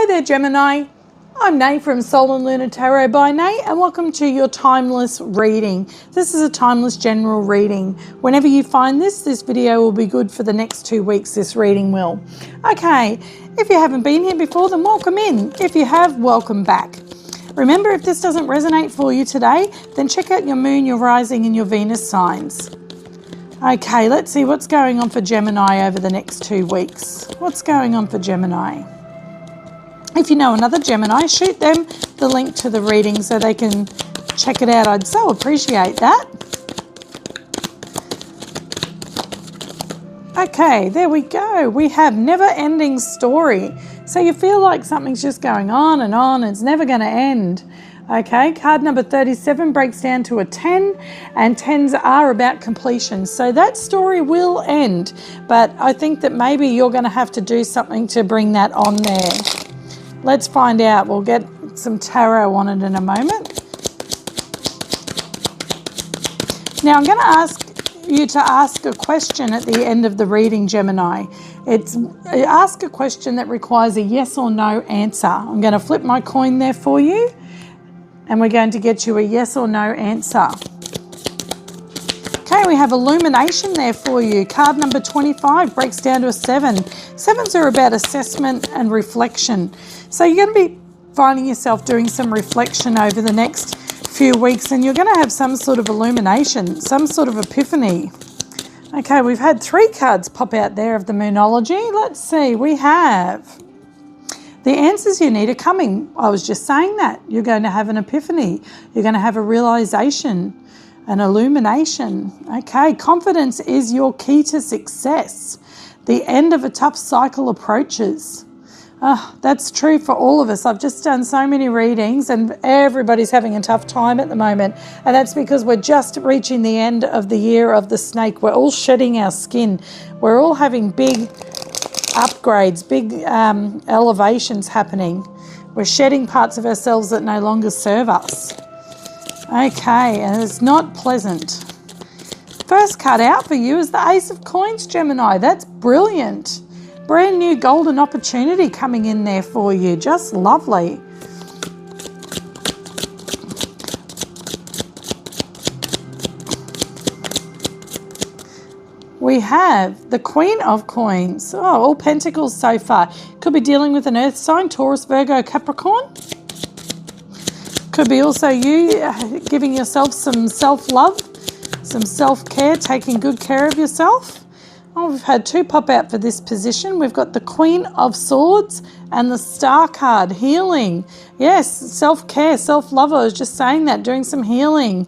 there, Gemini. I'm Nate from Soul and Lunar Tarot by Nate, and welcome to your timeless reading. This is a timeless general reading. Whenever you find this video will be good for the next 2 weeks, this reading will. Okay, if you haven't been here before, then welcome in. If you have, welcome back. Remember, if this doesn't resonate for you today, then check out your moon, your rising, and your Venus signs. Okay, let's see what's going on for Gemini over the next 2 weeks. What's going on for Gemini? If you know another Gemini, shoot them the link to the reading so they can check it out. I'd so appreciate that. Okay, there we go. We have never-ending story. So you feel like something's just going on and it's never going to end. Okay, card number 37 breaks down to a 10, and 10s are about completion. So that story will end, but I think that maybe you're going to have to do something to bring that on there. Let's find out. We'll get some tarot on it in a moment. Now I'm going to ask you to ask a question at the end of the reading, Gemini. Ask a question that requires a yes or no answer. I'm going to flip my coin there for you, and we're going to get you a yes or no answer. Okay, we have illumination there for you. Card number 25 breaks down to a 7. 7s are about assessment and reflection. So you're going to be finding yourself doing some reflection over the next few weeks, and you're going to have some sort of illumination, some sort of epiphany. Okay, we've had 3 cards pop out there of the Moonology. Let's see, we have the answers you need are coming. I was just saying that. You're going to have an epiphany. You're going to have a realization, an illumination. Okay, confidence is your key to success. The end of a tough cycle approaches. That's true for all of us. I've just done so many readings and everybody's having a tough time at the moment. And that's because we're just reaching the end of the year of the snake. We're all shedding our skin. We're all having big upgrades, big elevations happening. We're shedding parts of ourselves that no longer serve us. Okay, and it's not pleasant. First card out for you is the Ace of Coins, Gemini. That's brilliant. Brand new golden opportunity coming in there for you. Just lovely. We have the Queen of Coins. Oh, all pentacles so far. Could be dealing with an earth sign, Taurus, Virgo, Capricorn. Could be also you giving yourself some self-love, some self-care, taking good care of yourself. Oh, we've had 2 pop out for this position. We've got the Queen of Swords and the Star card, healing. Yes, self-care, self-love. I was just saying that, doing some healing.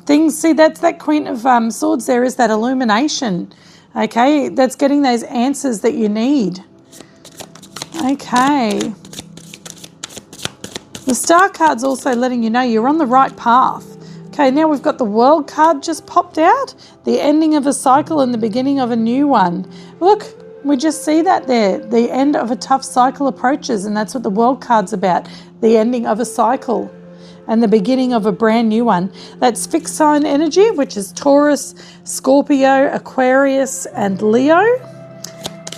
Things, see, that's that Queen of Swords there is that illumination. Okay, that's getting those answers that you need. Okay. The Star card's also letting you know you're on the right path. Okay, now we've got the World card just popped out. The ending of a cycle and the beginning of a new one. Look, we just see that there. The end of a tough cycle approaches, and that's what the World card's about. The ending of a cycle and the beginning of a brand new one. That's fixed sign energy, which is Taurus, Scorpio, Aquarius, and Leo.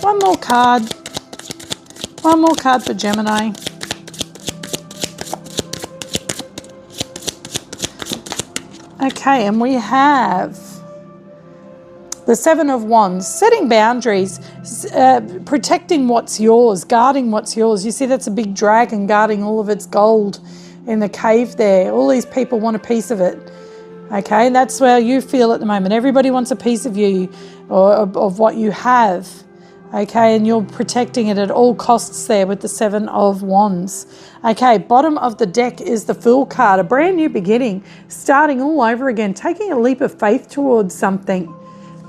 One more card. One more card for Gemini. Okay, and we have the 7 of Wands, setting boundaries, protecting what's yours, guarding what's yours. You see that's a big dragon guarding all of its gold in the cave there. All these people want a piece of it. Okay, and that's where you feel at the moment. Everybody wants a piece of you or of what you have. Okay, and you're protecting it at all costs there with the 7 of Wands. Okay, bottom of the deck is the Fool card, a brand new beginning, starting all over again, taking a leap of faith towards something.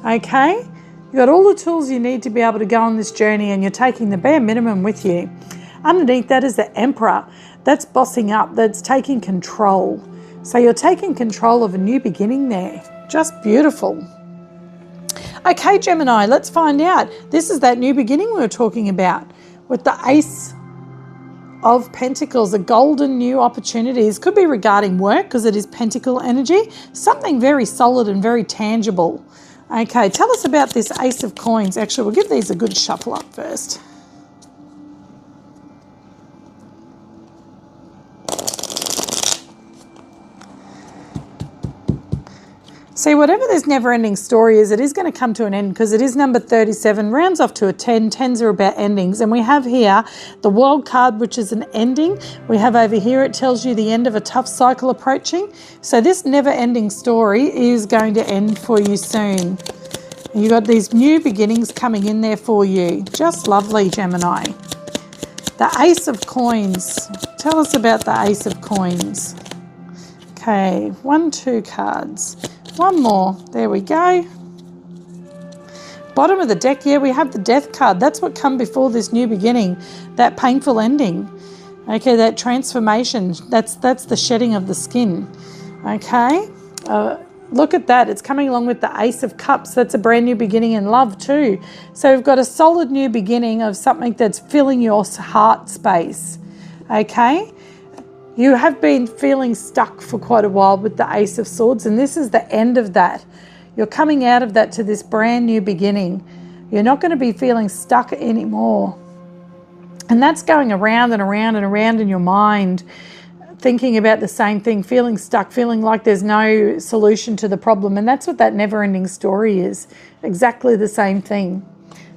Okay, you've got all the tools you need to be able to go on this journey, and you're taking the bare minimum with you. Underneath that is the Emperor. That's bossing up, that's taking control. So you're taking control of a new beginning there. Just beautiful. Okay, Gemini, let's find out. This is that new beginning we were talking about with the Ace of Pentacles, a golden new opportunities. Could be regarding work because it is Pentacle energy. Something very solid and very tangible. Okay, tell us about this Ace of Coins. Actually, we'll give these a good shuffle up first. See, whatever this never-ending story is, it is going to come to an end because it is number 37, rounds off to a 10. 10s are about endings. And we have here the World card, which is an ending. We have over here, it tells you the end of a tough cycle approaching. So this never-ending story is going to end for you soon. You got these new beginnings coming in there for you. Just lovely, Gemini. The Ace of Coins. Tell us about the Ace of Coins. Okay, 1, 2 cards. One more. There we go. Bottom of the deck, yeah, we have the Death card. That's what come before this new beginning, that painful ending. Okay, that transformation. That's the shedding of the skin. Okay, look at that. It's coming along with the Ace of Cups. That's a brand new beginning in love too. So we've got a solid new beginning of something that's filling your heart space. Okay. You have been feeling stuck for quite a while with the Ace of Swords, and this is the end of that. You're coming out of that to this brand new beginning. You're not going to be feeling stuck anymore. And that's going around and around and around in your mind, thinking about the same thing, feeling stuck, feeling like there's no solution to the problem. And that's what that never-ending story is. Exactly the same thing.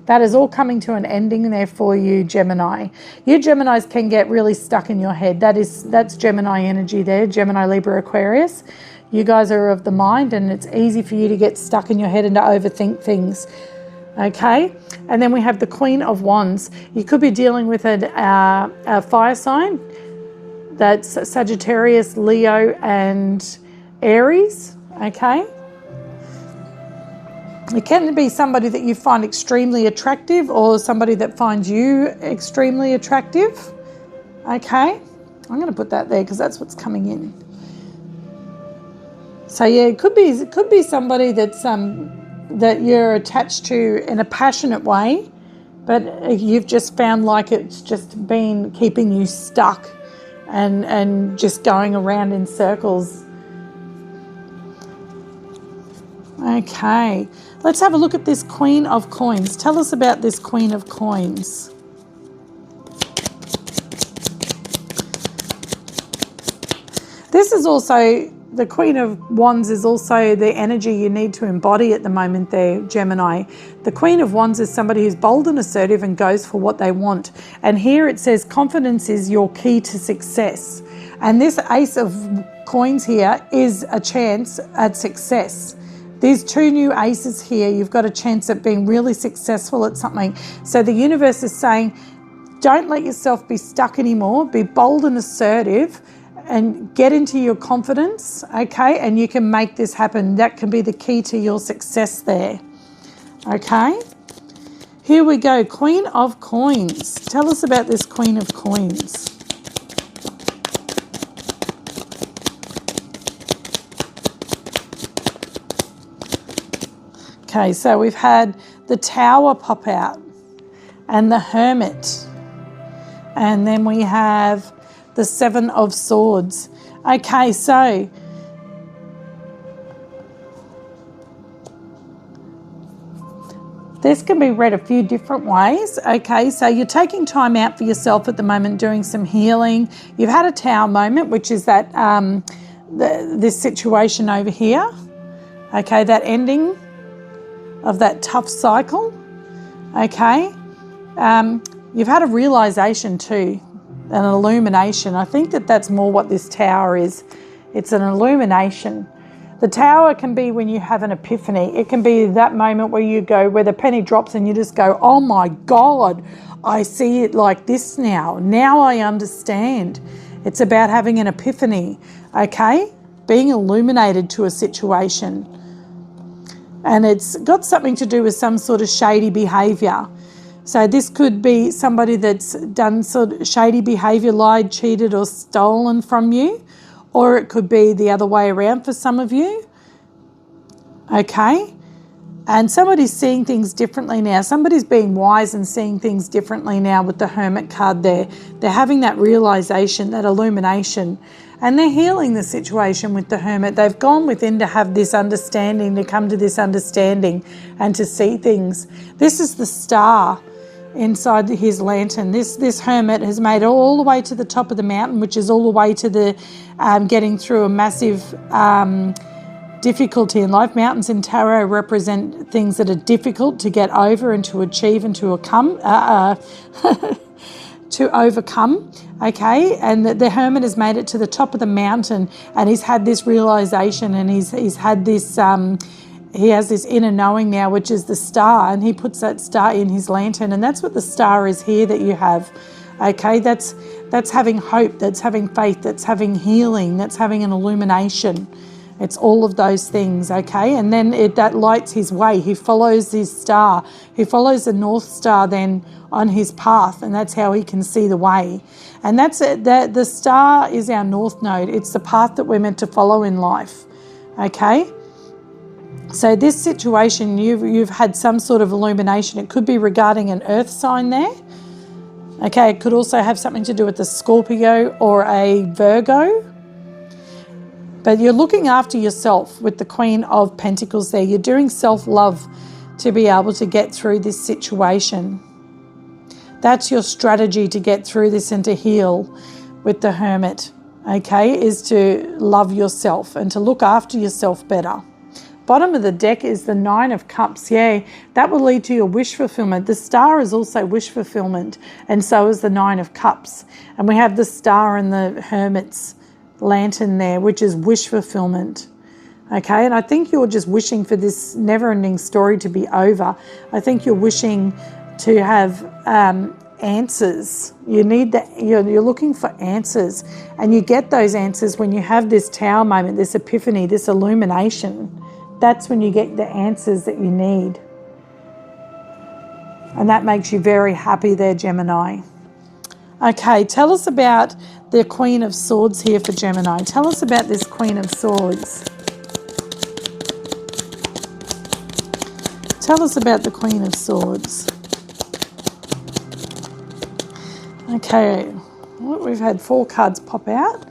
That is all coming to an ending there for you, Gemini. You Geminis can get really stuck in your head. That's Gemini energy there, Gemini, Libra, Aquarius. You guys are of the mind, and it's easy for you to get stuck in your head and to overthink things. Okay, and then we have the Queen of Wands. You could be dealing with a fire sign. That's Sagittarius, Leo, and Aries. Okay. It can be somebody that you find extremely attractive or somebody that finds you extremely attractive. Okay, I'm going to put that there because that's what's coming in. So yeah, it could be somebody that's that you're attached to in a passionate way, but you've just found like it's just been keeping you stuck and just going around in circles. Okay, let's have a look at this Queen of Coins. Tell us about this Queen of Coins. This is also, the Queen of Wands is also the energy you need to embody at the moment there, Gemini. The Queen of Wands is somebody who's bold and assertive and goes for what they want. And here it says confidence is your key to success. And this Ace of Coins here is a chance at success. These two new aces here, you've got a chance at being really successful at something. So the universe is saying, don't let yourself be stuck anymore. Be bold and assertive and get into your confidence, okay? And you can make this happen. That can be the key to your success there, okay? Here we go, Queen of Coins. Tell us about this Queen of Coins. Okay, so we've had the Tower pop out and the Hermit. And then we have the Seven of Swords. Okay, so this can be read a few different ways. Okay, so you're taking time out for yourself at the moment, doing some healing. You've had a Tower moment, which is that this situation over here. Okay, that ending of that tough cycle. Okay, you've had a realization too, an illumination. I think that's more what this Tower is. It's an illumination. The Tower can be when you have an epiphany. It can be that moment where you go, where the penny drops and you just go, oh my God, I see it like this now. Now I understand. It's about having an epiphany, okay? Being illuminated to a situation. And it's got something to do with some sort of shady behaviour. So this could be somebody that's done sort of shady behaviour, lied, cheated or stolen from you. Or it could be the other way around for some of you. Okay? And somebody's seeing things differently now. Somebody's being wise and seeing things differently now with the Hermit card there. They're having that realisation, that illumination. And they're healing the situation with the Hermit. They've gone within to have this understanding, to come to this understanding and to see things. This is the star inside his lantern. This Hermit has made it all the way to the top of the mountain, which is all the way to the getting through a massive difficulty in life. Mountains in tarot represent things that are difficult to get over and to achieve and to overcome, okay? And the hermit has made it to the top of the mountain, and he's had this realization, and he's had this he has this inner knowing now, which is the star, and he puts that star in his lantern, and that's what the star is here that you have, okay? That's having hope, that's having faith, that's having healing, that's having an illumination. It's all of those things, okay? And then that lights his way. He follows his star. He follows the North Star then on his path, and that's how he can see the way. And that's it. The star is our North Node. It's the path that we're meant to follow in life, okay? So this situation, you've had some sort of illumination. It could be regarding an earth sign there. Okay, it could also have something to do with a Scorpio or a Virgo. But you're looking after yourself with the Queen of Pentacles there. You're doing self-love to be able to get through this situation. That's your strategy to get through this and to heal with the Hermit, okay, is to love yourself and to look after yourself better. Bottom of the deck is the Nine of Cups. Yeah, that will lead to your wish fulfillment. The star is also wish fulfillment, and so is the Nine of Cups. And we have the star and the Hermit's lantern there, which is wish fulfillment. Okay, and I think you're just wishing for this never-ending story to be over. I think you're wishing to have answers. You're looking for answers, and you get those answers when you have this Tower moment, this epiphany, this illumination. That's when you get the answers that you need. And that makes you very happy there, Gemini. Okay, tell us about the Queen of Swords here for Gemini. Tell us about this Queen of Swords. Tell us about the Queen of Swords. Okay, we've had 4 cards pop out.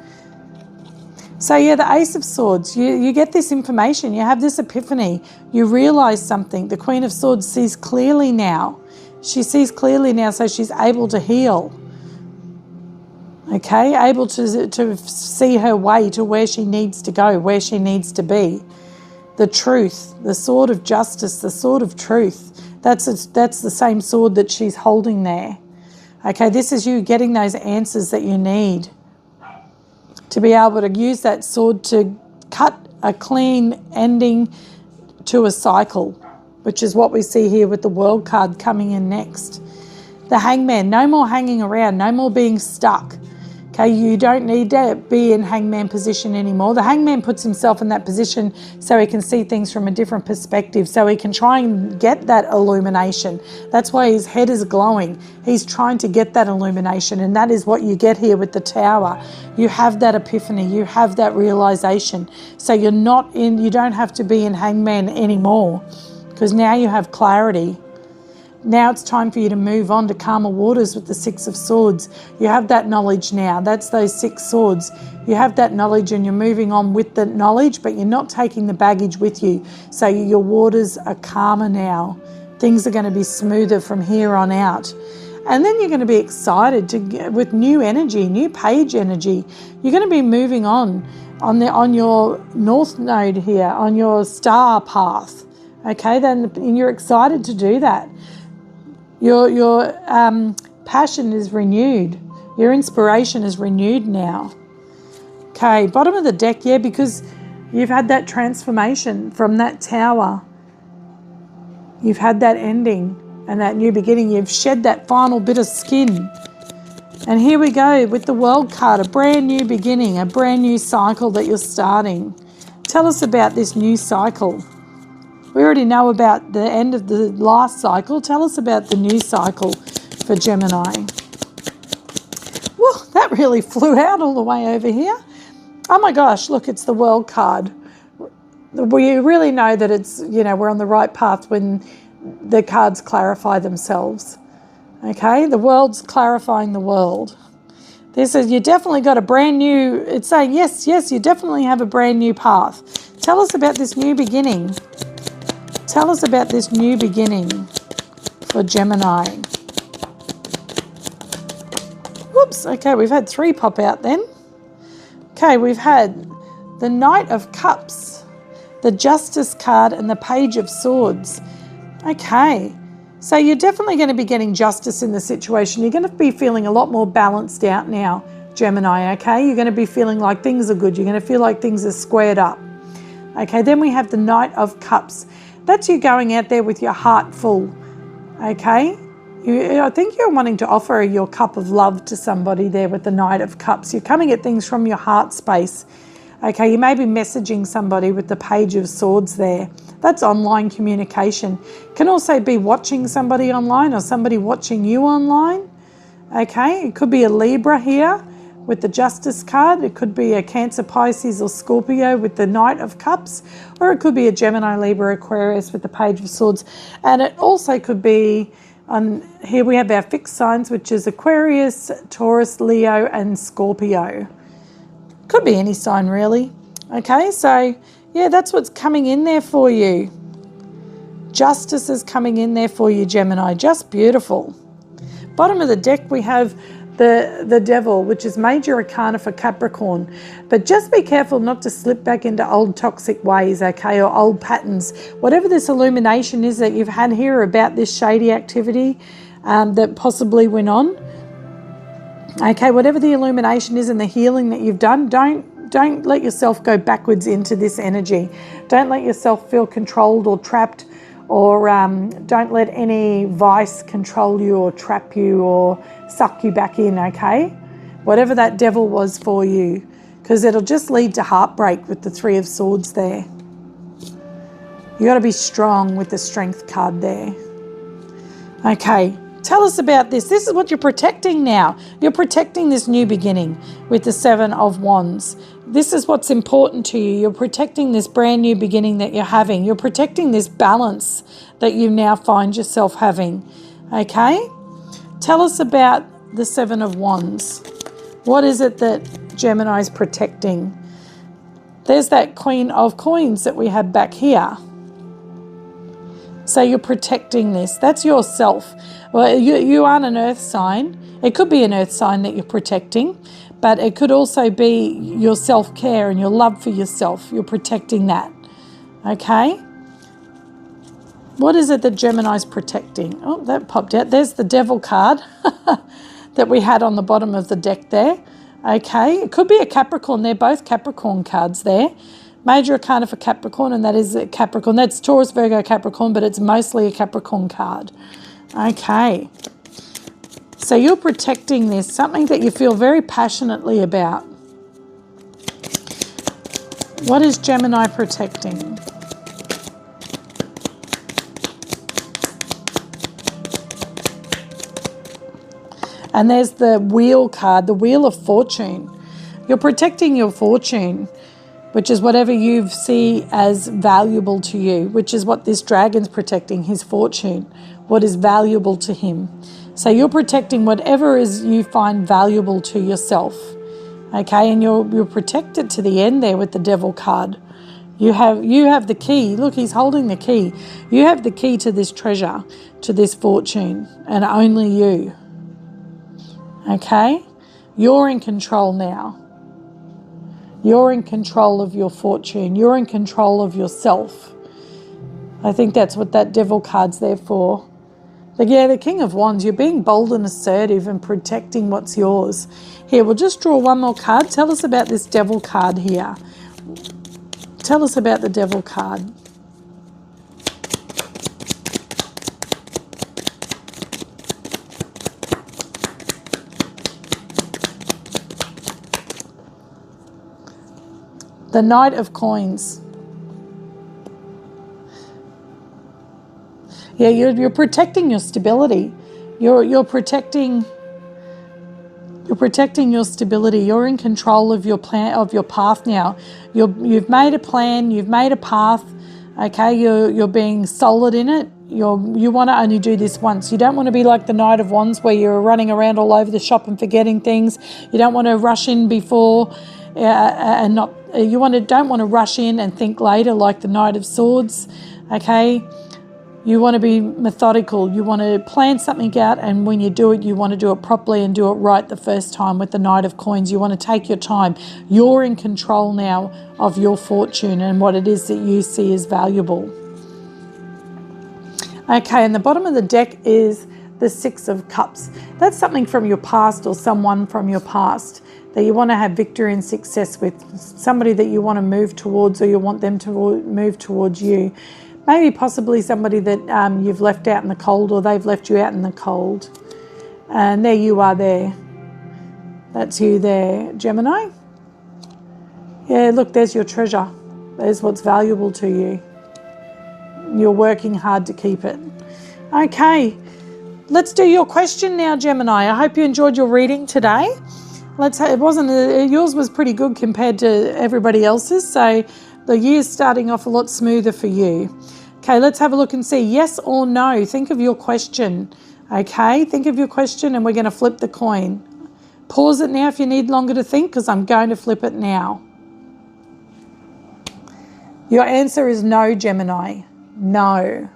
So yeah, the Ace of Swords, you get this information, you have this epiphany, you realise something. The Queen of Swords sees clearly now. She sees clearly now, so she's able to heal. Okay, able to see her way to where she needs to go, where she needs to be. The truth, the sword of justice, the sword of truth. That's the same sword that she's holding there. Okay, this is you getting those answers that you need to be able to use that sword to cut a clean ending to a cycle, which is what we see here with the World card coming in next. The Hangman, no more hanging around, no more being stuck. Okay, you don't need to be in hangman position anymore. The hangman puts himself in that position so he can see things from a different perspective, so he can try and get that illumination. That's why his head is glowing. He's trying to get that illumination, and that is what you get here with the Tower. You have that epiphany, you have that realization. So you don't have to be in hangman anymore, because now you have clarity. Now it's time for you to move on to calmer waters with the Six of Swords. You have that knowledge now. That's those 6 swords. You have that knowledge and you're moving on with the knowledge, but you're not taking the baggage with you. So your waters are calmer now. Things are going to be smoother from here on out. And then you're going to be excited with new energy, new page energy. You're going to be moving on your North Node here, on your star path. Okay, then you're excited to do that. Your passion is renewed. Your inspiration is renewed now. Okay, bottom of the deck, yeah, because you've had that transformation from that Tower. You've had that ending and that new beginning. You've shed that final bit of skin. And here we go with the World card, a brand new beginning, a brand new cycle that you're starting. Tell us about this new cycle. We already know about the end of the last cycle. Tell us about the new cycle for Gemini. Whoa, that really flew out all the way over here. Oh my gosh, look, it's the World card. We really know that it's, we're on the right path when the cards clarify themselves. Okay, the World's clarifying the world. This is, you definitely got a brand new, it's saying, yes, you definitely have a brand new path. Tell us about this new beginning. Tell us about this new beginning for Gemini. Whoops, okay, we've had 3 pop out then. Okay, we've had the Knight of Cups. the Justice card, and the Page of Swords. Okay, so you're definitely going to be getting justice in the situation. You're going to be feeling a lot more balanced out now, Gemini, okay? You're going to be feeling like things are good. You're going to feel like things are squared up. Okay, then we have the Knight of Cups. That's you going out there with your heart full, okay? I think you're wanting to offer your cup of love to somebody there with the Knight of Cups. You're coming at things from your heart space. Okay, you may be messaging somebody with the Page of Swords there. That's online communication. Can also be watching somebody online or somebody watching you online. Okay, it could be a Libra here with the Justice card. It could be a Cancer, Pisces or Scorpio with the Knight of Cups. Or it could be a Gemini, Libra, Aquarius with the Page of Swords. And it also could be, here we have our fixed signs, which is Aquarius, Taurus, Leo and Scorpio. Could be any sign really. Okay, so yeah, that's what's coming in there for you. Justice is coming in there for you, Gemini. Just beautiful. Bottom of the deck we have the Devil, which is major arcana for Capricorn. But just be careful not to slip back into old toxic ways, okay, or old patterns. Whatever this illumination is that you've had here about this shady activity that possibly went on, okay, whatever the illumination is and the healing that you've done, don't let yourself go backwards into this energy. Don't let yourself feel controlled or trapped, or don't let any vice control you or trap you or suck you back in, okay? Whatever that devil was for you, because it'll just lead to heartbreak with the Three of Swords there. You got to be strong with the Strength card there. Okay. Tell us about this. This is what you're protecting now. You're protecting this new beginning with the Seven of Wands. This is what's important to you. You're protecting this brand new beginning that you're having. You're protecting this balance that you now find yourself having. Okay? Tell us about the Seven of Wands. What is it that Gemini is protecting? There's that Queen of Coins that we had back here. So you're protecting this. That's yourself. Well, you aren't an earth sign. It could be an earth sign that you're protecting, but it could also be your self-care and your love for yourself. You're protecting that. Okay? What is it that Gemini's protecting? Oh, that popped out. There's the Devil card that we had on the bottom of the deck there. Okay? It could be a Capricorn. They're both Capricorn cards there. Major arcana for Capricorn, and that is a Capricorn. That's Taurus, Virgo, Capricorn, but it's mostly a Capricorn card. Okay. So you're protecting this, something that you feel very passionately about. What is Gemini protecting? And there's the Wheel card, the Wheel of Fortune. You're protecting your fortune, which is whatever you see as valuable to you, which is what this dragon's protecting, his fortune, what is valuable to him. So you're protecting whatever is you find valuable to yourself, okay? And you're protected to the end there with the Devil card. You have the key. Look, he's holding the key. You have the key to this treasure, to this fortune, and only you, okay? You're in control now. You're in control of your fortune. You're in control of yourself. I think that's what that Devil card's there for. But yeah, the King of Wands, you're being bold and assertive and protecting what's yours. Here, we'll just draw one more card. Tell us about this Devil card here. Tell us about the Devil card. The Knight of Coins. Yeah, you're protecting your stability. You're protecting your stability. You're in control of your plan, of your path now. You've made a plan. You've made a path. Okay, you're being solid in it. You want to only do this once. You don't want to be like the Knight of Wands where you're running around all over the shop and forgetting things. You don't want to rush in before and not. Don't want to rush in and think later like the Knight of Swords. Okay. You want to be methodical. You want to plan something out, and when you do it, you want to do it properly and do it right the first time. With the Knight of Coins, you want to take your time. You're in control now of your fortune and what it is that you see as valuable. Okay, and the bottom of the deck is the Six of Cups. That's something from your past or someone from your past that you want to have victory and success with. Somebody that you want to move towards, or you want them to move towards you. Maybe possibly somebody that you've left out in the cold, or they've left you out in the cold. And there you are there. That's you there, Gemini. Yeah, look, there's your treasure. There's what's valuable to you. You're working hard to keep it. Okay, let's do your question now, Gemini. I hope you enjoyed your reading today. Yours was pretty good compared to everybody else's, so the year's starting off a lot smoother for you. Okay, let's have a look and see yes or no. Think of your question. Okay, think of your question, and we're going to flip the coin. Pause it now if you need longer to think, because I'm going to flip it now. Your answer is no, Gemini. No.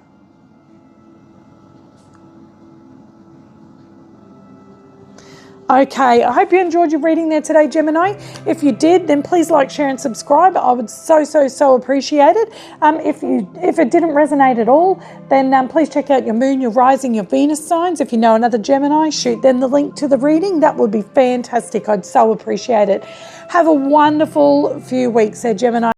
Okay, I hope you enjoyed your reading there today, Gemini. If you did, then please like, share and subscribe. I would so appreciate it. If it didn't resonate at all, then please check out your moon, your rising, your Venus signs. If you know another Gemini, shoot them the link to the reading. That would be fantastic. I'd so appreciate it. Have a wonderful few weeks there, Gemini.